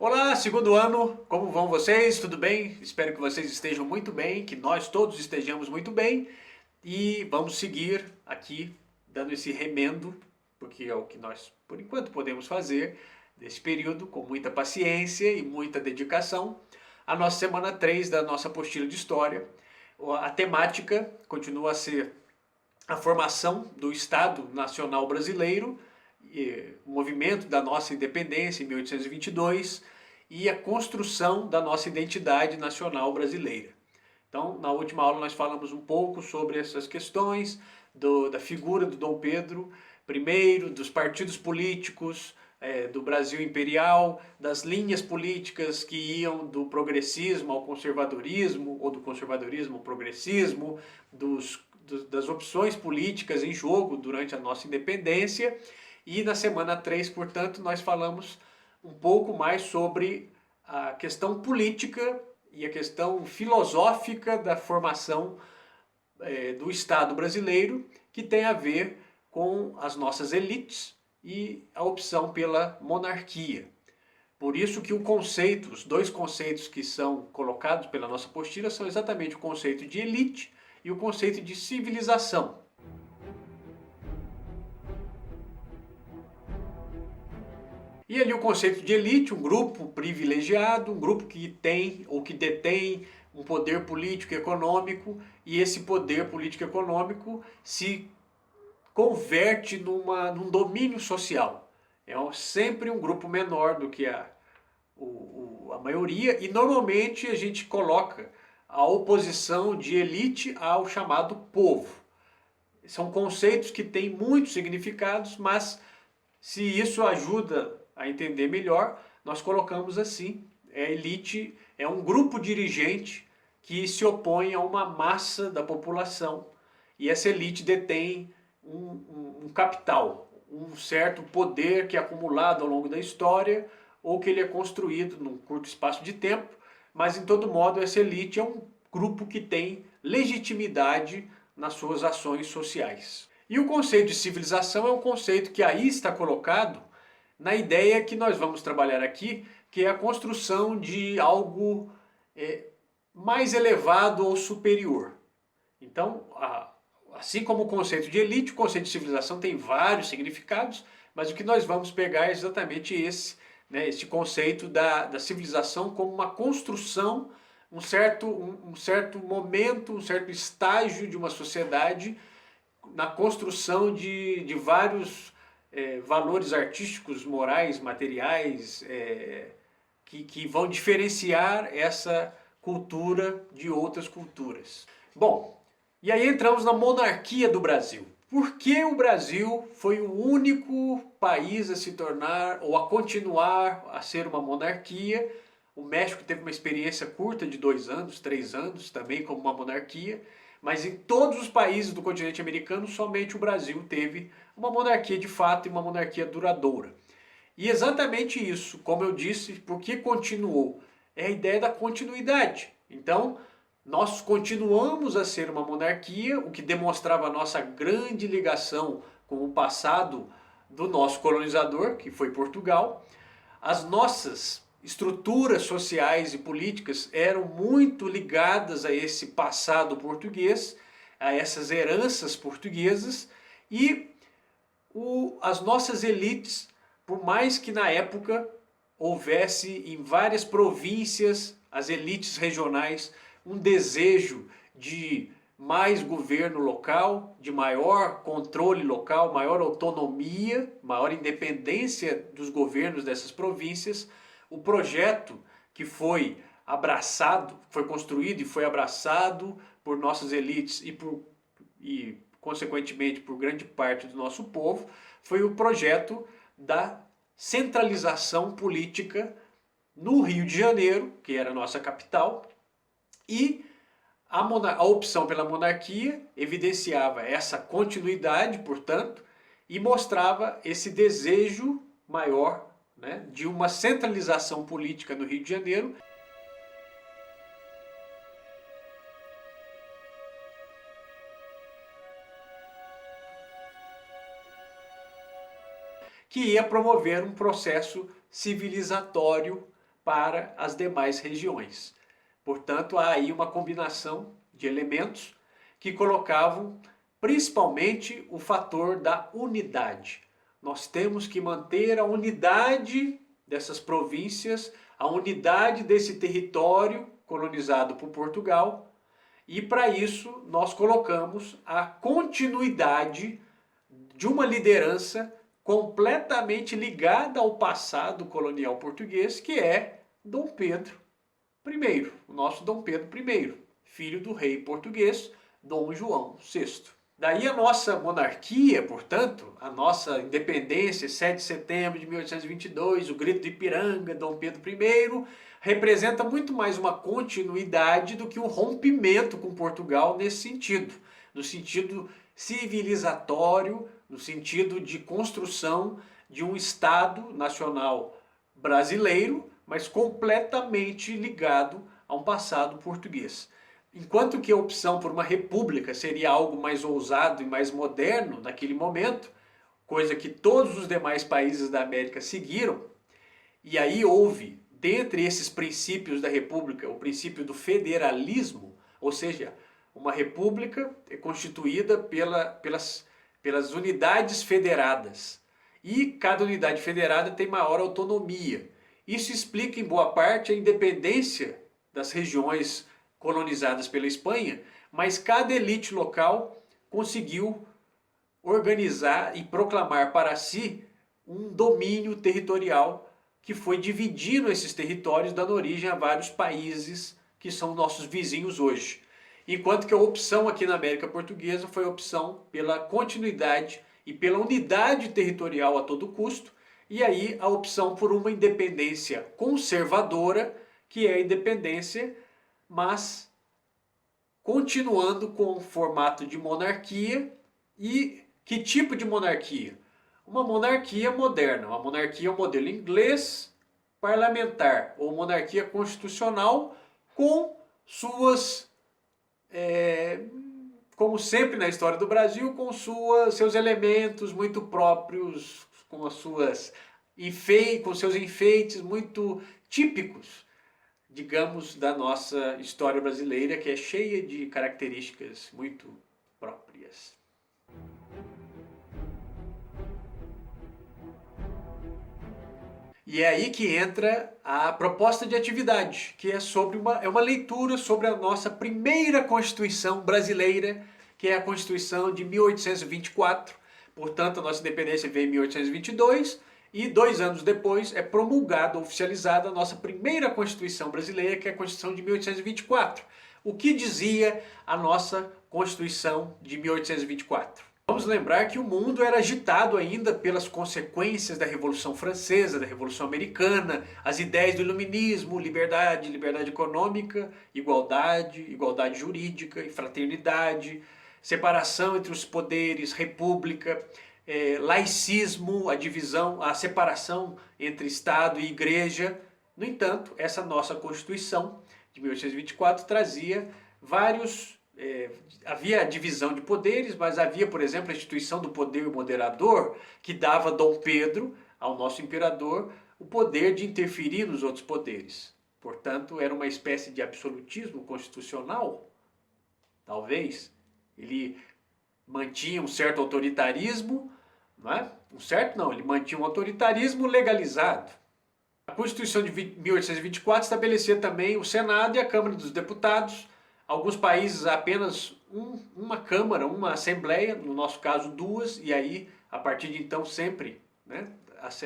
Olá, segundo ano, como vão vocês? Tudo bem? Espero que vocês estejam muito bem, que nós todos estejamos muito bem e vamos seguir aqui dando esse remendo, porque é o que nós, por enquanto, podemos fazer nesse período com muita paciência e muita dedicação. A nossa semana 3 da nossa apostila de História, a temática continua a ser a formação do Estado Nacional Brasileiro, o movimento da nossa independência em 1822 e a construção da nossa identidade nacional brasileira. Então, na última aula nós falamos um pouco sobre essas questões da figura do Dom Pedro I, dos partidos políticos, do Brasil imperial, das linhas políticas que iam do progressismo ao conservadorismo, ou do conservadorismo ao progressismo, das opções políticas em jogo durante a nossa independência. E na semana 3, portanto, nós falamos um pouco mais sobre a questão política e a questão filosófica da formação do Estado brasileiro, que tem a ver com as nossas elites e a opção pela monarquia. Por isso que os dois conceitos que são colocados pela nossa apostila são exatamente o conceito de elite e o conceito de civilização. E ali o conceito de elite, um grupo privilegiado, um grupo que tem ou que detém um poder político e econômico, e esse poder político e econômico se converte num domínio social. É sempre um grupo menor do que a maioria, e normalmente a gente coloca a oposição de elite ao chamado povo. São conceitos que têm muitos significados, mas se isso ajuda a entender melhor, nós colocamos assim: a elite é um grupo dirigente que se opõe a uma massa da população, e essa elite detém um capital, um certo poder que é acumulado ao longo da história ou que ele é construído num curto espaço de tempo, mas em todo modo essa elite é um grupo que tem legitimidade nas suas ações sociais. E o conceito de civilização é um conceito que aí está colocado na ideia que nós vamos trabalhar aqui, que é a construção de algo mais elevado ou superior. Então, assim como o conceito de elite, o conceito de civilização tem vários significados, mas o que nós vamos pegar é exatamente esse, né, esse conceito da civilização como uma construção, um certo momento, um certo estágio de uma sociedade na construção de vários valores artísticos, morais, materiais, que vão diferenciar essa cultura de outras culturas. Bom, e aí entramos na monarquia do Brasil. Por que o Brasil foi o único país a se tornar ou a continuar a ser uma monarquia? O México teve uma experiência curta de 2 anos, 3 anos também como uma monarquia, mas em todos os países do continente americano, somente o Brasil teve uma monarquia de fato e uma monarquia duradoura. E exatamente isso, como eu disse, por que continuou? É a ideia da continuidade. Então, nós continuamos a ser uma monarquia, o que demonstrava a nossa grande ligação com o passado do nosso colonizador, que foi Portugal. As nossas estruturas sociais e políticas eram muito ligadas a esse passado português, a essas heranças portuguesas, e as nossas elites, por mais que na época houvesse em várias províncias, as elites regionais, um desejo de mais governo local, de maior controle local, maior autonomia, maior independência dos governos dessas províncias, o projeto que foi abraçado, foi construído e foi abraçado por nossas elites e consequentemente por grande parte do nosso povo, foi o projeto da centralização política no Rio de Janeiro, que era a nossa capital, e a opção pela monarquia evidenciava essa continuidade, portanto, e mostrava esse desejo maior, né, de uma centralização política no Rio de Janeiro. Que ia promover um processo civilizatório para as demais regiões. Portanto, há aí uma combinação de elementos que colocavam principalmente o fator da unidade. Nós temos que manter a unidade dessas províncias, a unidade desse território colonizado por Portugal, e para isso nós colocamos a continuidade de uma liderança completamente ligada ao passado colonial português, que é Dom Pedro I, o nosso Dom Pedro I, filho do rei português Dom João VI. Daí a nossa monarquia, portanto, a nossa independência, 7 de setembro de 1822, o Grito de Ipiranga, Dom Pedro I, representa muito mais uma continuidade do que um rompimento com Portugal nesse sentido, no sentido civilizatório, no sentido de construção de um Estado nacional brasileiro, mas completamente ligado a um passado português. Enquanto que a opção por uma república seria algo mais ousado e mais moderno naquele momento, coisa que todos os demais países da América seguiram, e aí houve, dentre esses princípios da república, o princípio do federalismo, ou seja, uma república é constituída pelas unidades federadas, e cada unidade federada tem maior autonomia. Isso explica em boa parte a independência das regiões colonizadas pela Espanha, mas cada elite local conseguiu organizar e proclamar para si um domínio territorial que foi dividindo esses territórios, dando origem a vários países que são nossos vizinhos hoje. Enquanto que a opção aqui na América Portuguesa foi a opção pela continuidade e pela unidade territorial a todo custo, e aí a opção por uma independência conservadora, que é a independência, mas continuando com o formato de monarquia. E que tipo de monarquia? Uma monarquia moderna, uma monarquia modelo inglês parlamentar, ou monarquia constitucional com suas, como sempre na história do Brasil, com seus elementos muito próprios, com seus enfeites muito típicos, digamos, da nossa história brasileira, que é cheia de características muito próprias. E é aí que entra a proposta de atividade, que é uma leitura sobre a nossa primeira Constituição brasileira, que é a Constituição de 1824. Portanto, a nossa independência veio em 1822 e 2 anos depois é promulgada, oficializada a nossa primeira Constituição brasileira, que é a Constituição de 1824. O que dizia a nossa Constituição de 1824? Vamos lembrar que o mundo era agitado ainda pelas consequências da Revolução Francesa, da Revolução Americana, as ideias do iluminismo, liberdade, liberdade econômica, igualdade, igualdade jurídica e fraternidade, separação entre os poderes, república, laicismo, a divisão, a separação entre Estado e Igreja. No entanto, essa nossa Constituição de 1824 trazia havia a divisão de poderes, mas havia, por exemplo, a instituição do poder moderador, que dava Dom Pedro, ao nosso imperador, o poder de interferir nos outros poderes. Portanto, era uma espécie de absolutismo constitucional, talvez. Ele mantinha um certo autoritarismo, não é? Ele mantinha um autoritarismo legalizado. A Constituição de 1824 estabelecia também o Senado e a Câmara dos Deputados. Alguns países apenas uma Câmara, uma Assembleia, no nosso caso duas, e aí, a partir de então, sempre, né,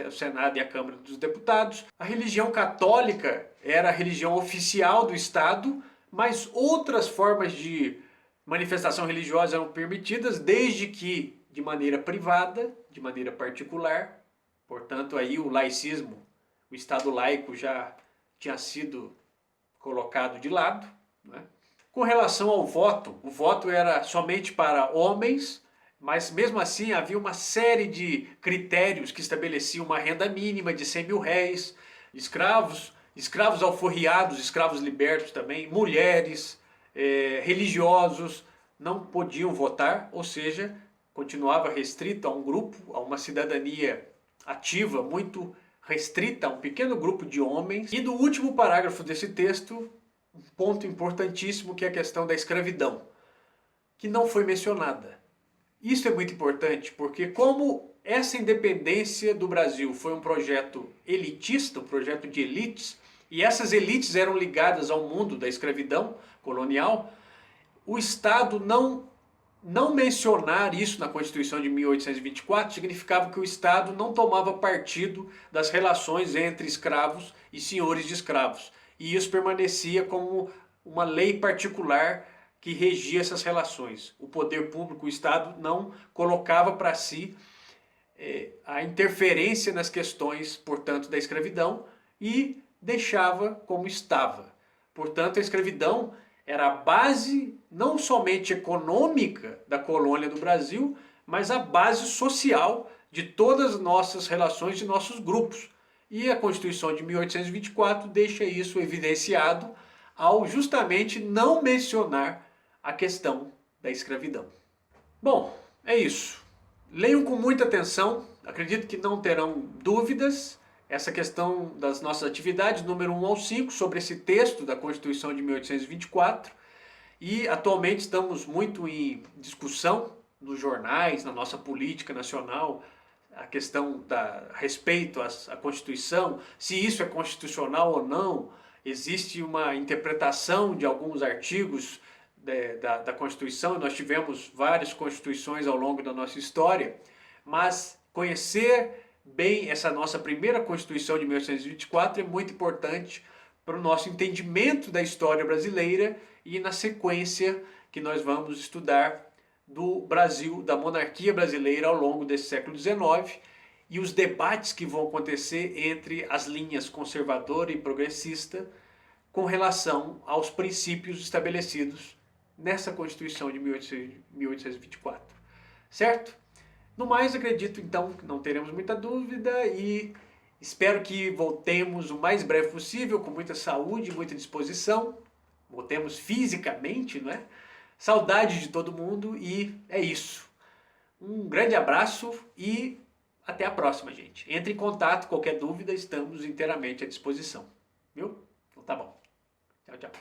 o Senado e a Câmara dos Deputados. A religião católica era a religião oficial do Estado, mas outras formas de manifestação religiosa eram permitidas, desde que de maneira privada, de maneira particular. Portanto, aí o laicismo, o Estado laico já tinha sido colocado de lado, né? Com relação ao voto, o voto era somente para homens, mas mesmo assim havia uma série de critérios que estabeleciam uma renda mínima de 100 mil réis, escravos alforriados, escravos libertos também, mulheres, religiosos não podiam votar, ou seja, continuava restrito a um grupo, a uma cidadania ativa muito restrita a um pequeno grupo de homens. E no último parágrafo desse texto, um ponto importantíssimo, que é a questão da escravidão, que não foi mencionada. Isso é muito importante, porque como essa independência do Brasil foi um projeto elitista, um projeto de elites, e essas elites eram ligadas ao mundo da escravidão colonial, o Estado não mencionar isso na Constituição de 1824 significava que o Estado não tomava partido das relações entre escravos e senhores de escravos. E isso permanecia como uma lei particular que regia essas relações. O poder público, o Estado, não colocava para si a interferência nas questões, portanto, da escravidão e deixava como estava. Portanto, a escravidão era a base não somente econômica da colônia do Brasil, mas a base social de todas as nossas relações e nossos grupos. E a Constituição de 1824 deixa isso evidenciado ao justamente não mencionar a questão da escravidão. Bom, é isso. Leiam com muita atenção, acredito que não terão dúvidas. Essa questão das nossas atividades, número 1 ao 5, sobre esse texto da Constituição de 1824. E atualmente estamos muito em discussão nos jornais, na nossa política nacional, a questão da respeito à Constituição, se isso é constitucional ou não. Existe uma interpretação de alguns artigos da Constituição, nós tivemos várias Constituições ao longo da nossa história, mas conhecer bem essa nossa primeira Constituição de 1824 é muito importante para o nosso entendimento da história brasileira e na sequência que nós vamos estudar do Brasil, da monarquia brasileira ao longo desse século XIX e os debates que vão acontecer entre as linhas conservadora e progressista com relação aos princípios estabelecidos nessa Constituição de 1824, certo? No mais, acredito então que não teremos muita dúvida e espero que voltemos o mais breve possível, com muita saúde e muita disposição. Voltemos fisicamente, não é? Saudade de todo mundo e é isso. Um grande abraço e até a próxima, gente. Entre em contato, qualquer dúvida, estamos inteiramente à disposição. Viu? Então tá bom. Tchau, tchau.